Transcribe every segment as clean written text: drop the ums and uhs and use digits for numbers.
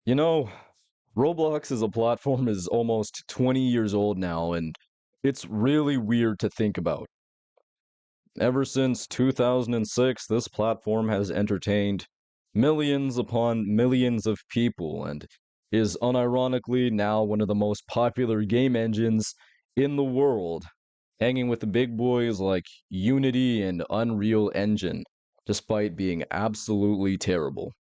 You know, Roblox as a platform is almost 20 years old now, and it's really weird to think about. Ever since 2006, this platform has entertained millions upon millions of people and is unironically now one of the most popular game engines in the world, hanging with the big boys like Unity and Unreal Engine, despite being absolutely terrible.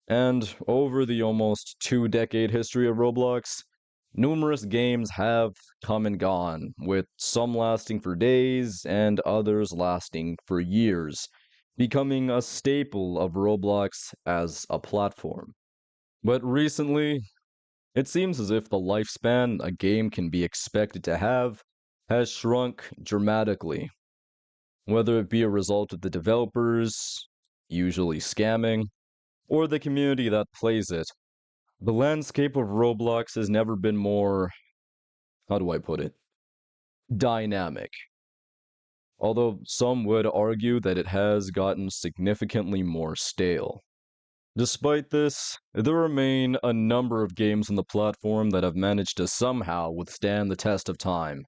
And over the almost 2 decade history of Roblox, numerous games have come and gone, with some lasting for days and others lasting for years, becoming a staple of Roblox as a platform. But recently, it seems as if the lifespan a game can be expected to have has shrunk dramatically, whether it be a result of the developers, usually scamming, or the community that plays it. The landscape of Roblox has never been more, how do I put it, dynamic. Although some would argue that it has gotten significantly more stale. Despite this, there remain a number of games on the platform that have managed to somehow withstand the test of time,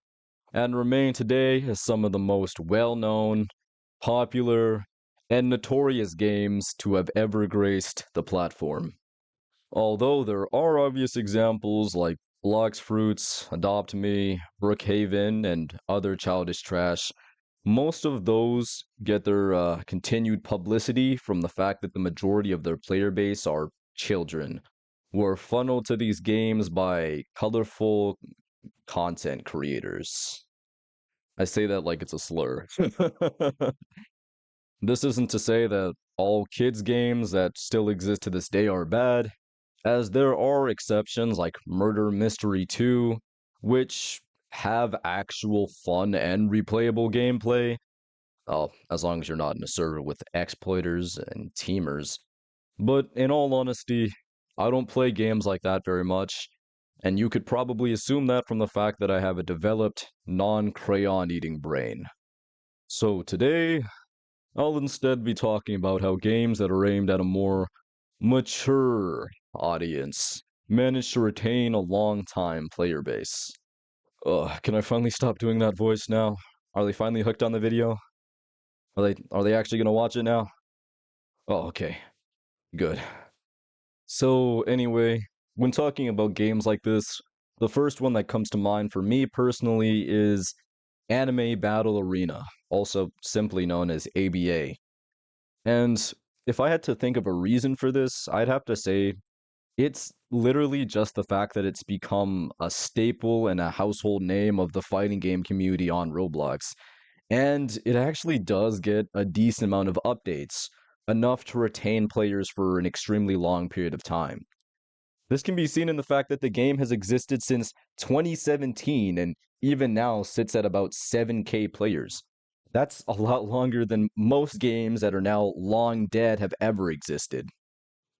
and remain today as some of the most well known, popular, and notorious games to have ever graced the platform. Although there are obvious examples like Blox Fruits, Adopt Me, Brookhaven, and other childish trash, most of those get their continued publicity from the fact that the majority of their player base are children, who are funneled to these games by colorful content creators. I say that like it's a slur. This isn't to say that all kids' games that still exist to this day are bad, as there are exceptions like Murder Mystery 2, which have actual fun and replayable gameplay, as long as you're not in a server with exploiters and teamers. But in all honesty, I don't play games like that very much, and you could probably assume that from the fact that I have a developed, non crayon eating brain. So today, I'll instead be talking about how games that are aimed at a more mature audience manage to retain a long time player base. Ugh, can I finally stop doing that voice now? Are they finally hooked on the video? Are they actually gonna watch it now? Oh, okay. Good. So anyway, when talking about games like this, the first one that comes to mind for me personally is Anime Battle Arena, also simply known as ABA. And if I had to think of a reason for this, I'd have to say it's literally just the fact that it's become a staple and a household name of the fighting game community on Roblox. And it actually does get a decent amount of updates, enough to retain players for an extremely long period of time. This can be seen in the fact that the game has existed since 2017 and even now sits at about 7K players. That's a lot longer than most games that are now long dead have ever existed.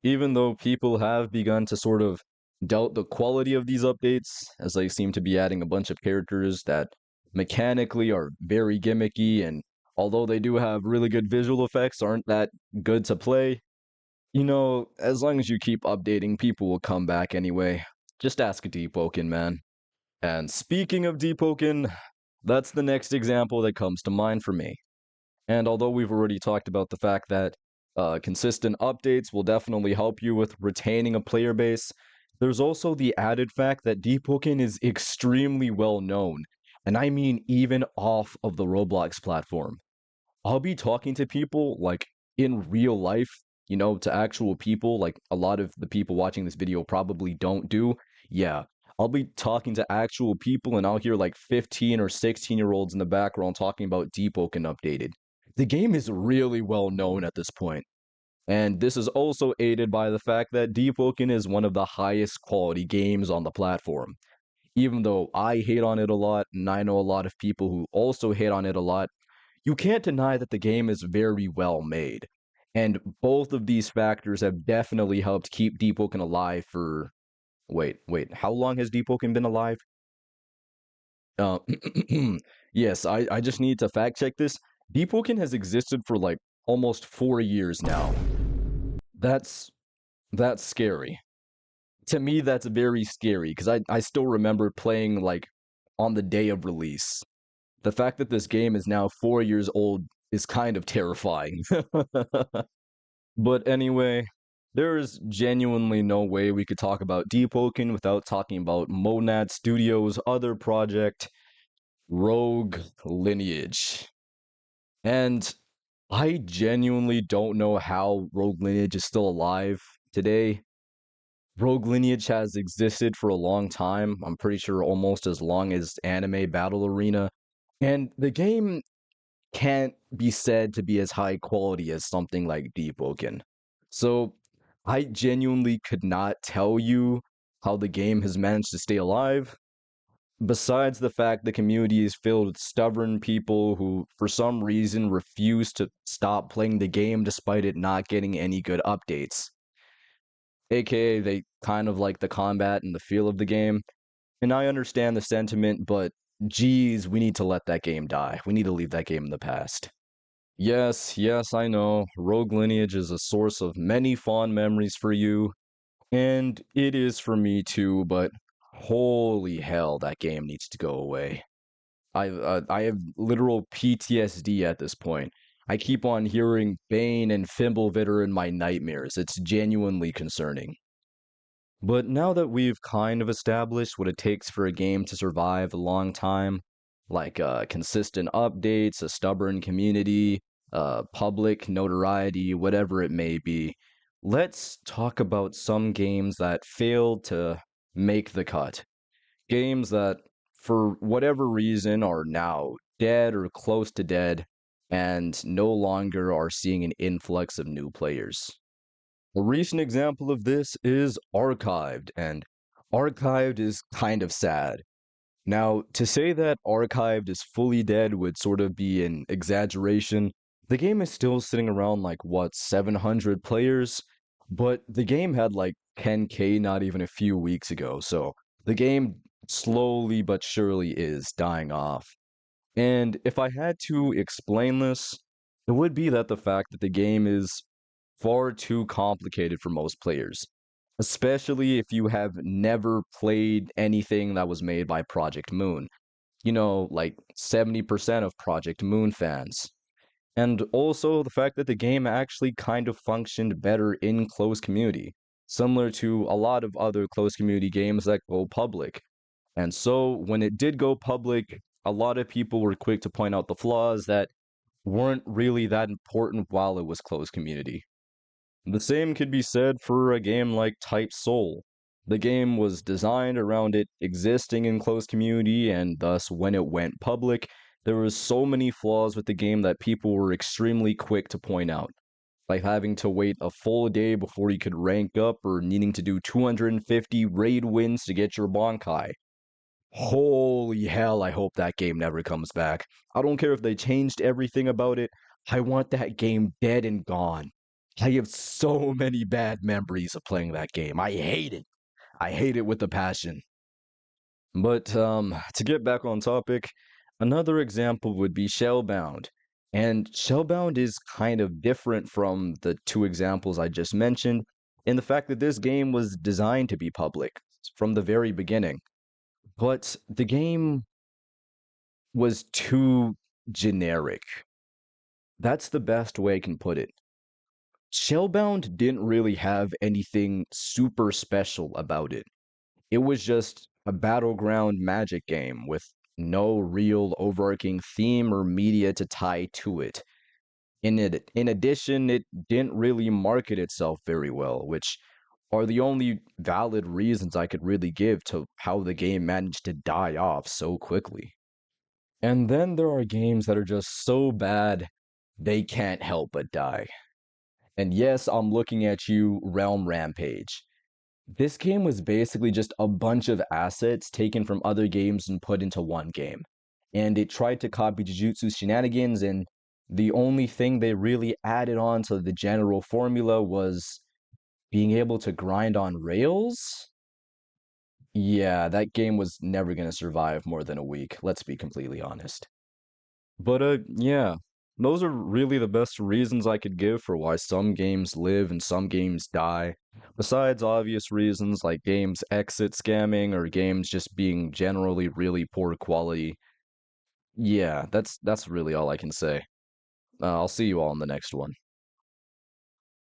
Even though people have begun to sort of doubt the quality of these updates, as they seem to be adding a bunch of characters that mechanically are very gimmicky, and although they do have really good visual effects, aren't that good to play. As long as you keep updating, people will come back anyway. Just ask Deepoken, man. And speaking of Deepoken, that's the next example that comes to mind for me. And although we've already talked about the fact that consistent updates will definitely help you with retaining a player base, there's also the added fact that Deepoken is extremely well known. And I mean, even off of the Roblox platform. I'll be talking to people like in real life, to actual people, like a lot of the people watching this video probably don't do. Yeah, I'll be talking to actual people and I'll hear like 15 or 16-year-olds in the background talking about Deepoken updated. The game is really well known at this point, and this is also aided by the fact that Deepoken is one of the highest quality games on the platform. Even though I hate on it a lot, and I know a lot of people who also hate on it a lot, you can't deny that the game is very well made. And both of these factors have definitely helped keep Deepoken alive for. Wait, how long has Deepoken been alive? Uh, yes, I just need to fact check this. Deepoken has existed for like almost 4 years now. That's that's scary. To me, that's very scary because I still remember playing like on the day of release. The fact that this game is now 4 years old is kind of terrifying. But anyway, there is genuinely no way we could talk about Deep Woken without talking about Monad Studios' other project, Rogue Lineage. And I genuinely don't know how Rogue Lineage is still alive today. Rogue Lineage has existed for a long time. I'm pretty sure almost as long as Anime Battle Arena. And the game can't be said to be as high quality as something like Deep Woken. So I genuinely could not tell you how the game has managed to stay alive. Besides the fact the community is filled with stubborn people who, for some reason, refuse to stop playing the game despite it not getting any good updates. AKA, they kind of like the combat and the feel of the game. And I understand the sentiment, but geez, we need to let that game die. We need to leave that game in the past. Yes, yes, I know. Rogue Lineage is a source of many fond memories for you, and it is for me too, but holy hell, that game needs to go away. I have literal PTSD at this point. I keep on hearing Bane and Fimbulvitr in my nightmares. It's genuinely concerning. But now that we've kind of established what it takes for a game to survive a long time, like consistent updates, a stubborn community, public notoriety, whatever it may be, let's talk about some games that failed to make the cut. Games that, for whatever reason, are now dead or close to dead and no longer are seeing an influx of new players. A recent example of this is Archived, and Archived is kind of sad. Now, to say that Archived is fully dead would sort of be an exaggeration. The game is still sitting around like, what, 700 players? But the game had like 10K not even a few weeks ago, so the game slowly but surely is dying off. And if I had to explain this, it would be that the fact that the game is far too complicated for most players, especially if you have never played anything that was made by Project Moon. You know, like 70% of Project Moon fans. And also the fact that the game actually kind of functioned better in closed community, similar to a lot of other closed community games that go public. And so when it did go public, a lot of people were quick to point out the flaws that weren't really that important while it was closed community. The same could be said for a game like Type Soul. The game was designed around it existing in closed community, and thus, when it went public, there was so many flaws with the game that people were extremely quick to point out, like having to wait a full day before you could rank up or needing to do 250 raid wins to get your Bonkai. Holy hell, I hope that game never comes back. I don't care if they changed everything about it. I want that game dead and gone. I have so many bad memories of playing that game. I hate it. I hate it with a passion. But to get back on topic, another example would be Shellbound. And Shellbound is kind of different from the two examples I just mentioned in the fact that this game was designed to be public from the very beginning. But the game was too generic. That's the best way I can put it. Shellbound didn't really have anything super special about it. It was just a battleground magic game with no real overarching theme or media to tie to it. In addition, it didn't really market itself very well, which are the only valid reasons I could really give to how the game managed to die off so quickly. And then there are games that are just so bad they can't help but die. And yes, I'm looking at you, Realm Rampage. This game was basically just a bunch of assets taken from other games and put into one game. And it tried to copy Jujutsu shenanigans, and the only thing they really added on to the general formula was being able to grind on rails? Yeah, that game was never going to survive more than a week, let's be completely honest. But yeah. those are really the best reasons I could give for why some games live and some games die. Besides obvious reasons like games exit scamming or games just being generally really poor quality. Yeah, that's really all I can say. I'll see you all in the next one.